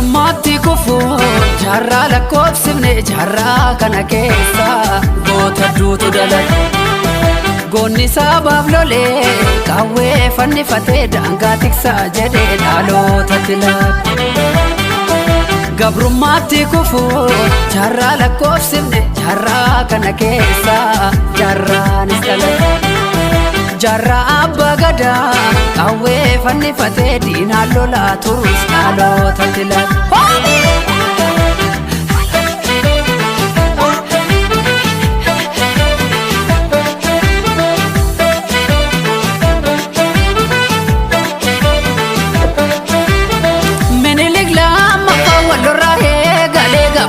gabrummaatti kufuu jaarraa lakkoofsifne jaarraa kana keessa goota duutu dhalate. Goonni sabaaf lolee qawwee fannifatee daangaa tiksaa jedhee dhalootatti laate. Gabrummaatti kufuu jaarraa lakkoofsifne jaarraa kana keessa jaarraanis dhalate. Jaarraa abbaa gadaa qawwee fannifatee diinaan lolaa turus dhalootatti laate.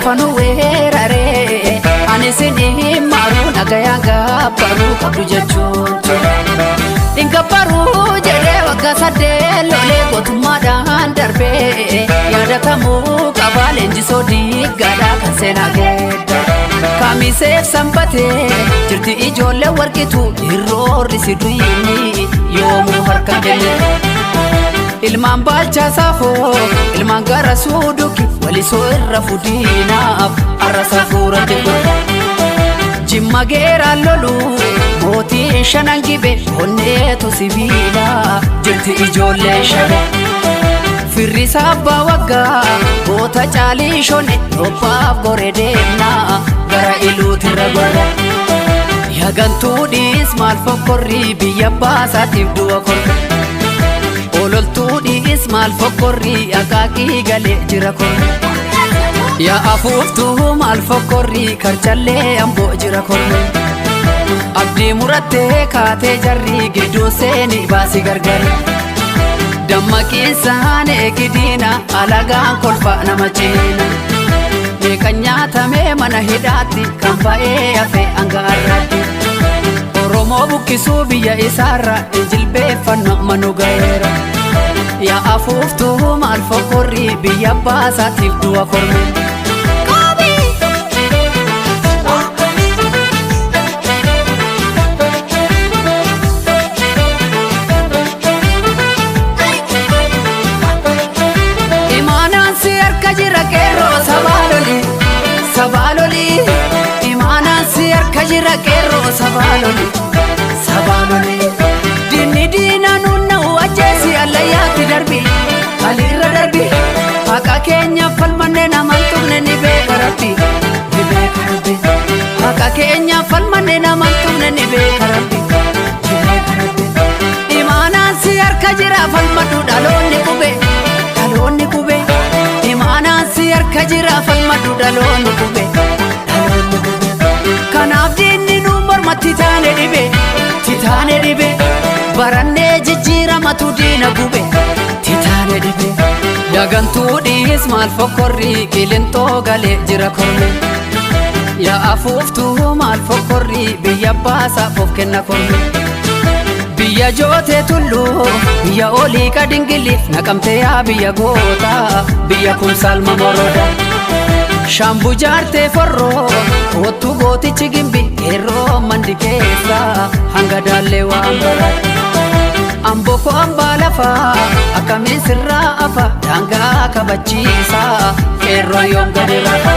Fanu weeraree ani sini maru nagaya gabbaru qabdu jechuun ingabbaru jedhee waggaa sadee lolee gootummaadhaan darbee yaadatamuu qaba leenjisoo diiggaadhaa kan seenaa geedda. Kamiseef sanbatee jirti ijoollee warqitu hirroorri si duyini yoomuu harka kenne. Ilmaan baalchaa saafoo ilmaan gara suuduki walisoo irra fuudhinaaf arrasa fuurate jimma geeraan lolu mootii shanan gibe onneetu sibiila jirti ijoollee shane. Firrisa abbaa waggaa goota caalii shone dhophaaf gore deemnaa gara iluutirra gore. Yagantuudhiis maal fokkorrii biyya baasaatiif du'a korre. Ololtuudhiis maal fokkorrii akaakii galee jira korre. Yaa afuuftuu maal fokkorrii karchallee amboo jira korre. Abdii murattee kaatee jarrii gidduu seeni baasii gargari. Dammaqiinsaan eegidiina alagaan kolfa nama ciina. Meeqan nyaatamee mana hidhaatti kan ba'ee hafe hanga har'aatti. Oromoo buqqisuu biyya isaarra jilbeeffannu manu ga'eera. Yaa afuuftuu maal fokkorrii biyya baasaatiif du'a korme. Imaanaan si harka jira qeerroo sabaaloli sabaaloli. Imaanaan si harka jira qeerroo sabaaloli sabaaloli. Dinni diina nunna ajjeesi allayyaatti darbi alirra darbi haqa keenya falmanne naman tumne ni beeka rabbi ni beeka rabbi. Haqa keenya falmanne naman tumne ni beeka rabbi ni beeka rabbi. Imaanaan si harka jira falmadhu dhaloonni qube dhaloonni qube. Imaanaan si harka jira falmadhu dhaloonni qube dhaloonni qube. Kanaaf diinni nu mormatti taane dhibe titaane dhibe. Barannee jijjiiramatu diina gube titaane dhibe. Yagantuudhiis maal fokkorrii qilintoo galee jira korme. Yaa afuuftuu maal fokkorrii biyya baasaaf of kenna korme. Biyya jootee tulluu biyya olii kadingiliif naqamtee yaa biyya goota biyya kun salma moroda. Shaambuu jaartee forroo kootu gootichi gimbi qeerroo mandi keessa hanga daallee waan barate. Amboko ambaa lafaa akkamiin sirraa afa daangaa kabachiisa qeerroo yoom gadi rafa.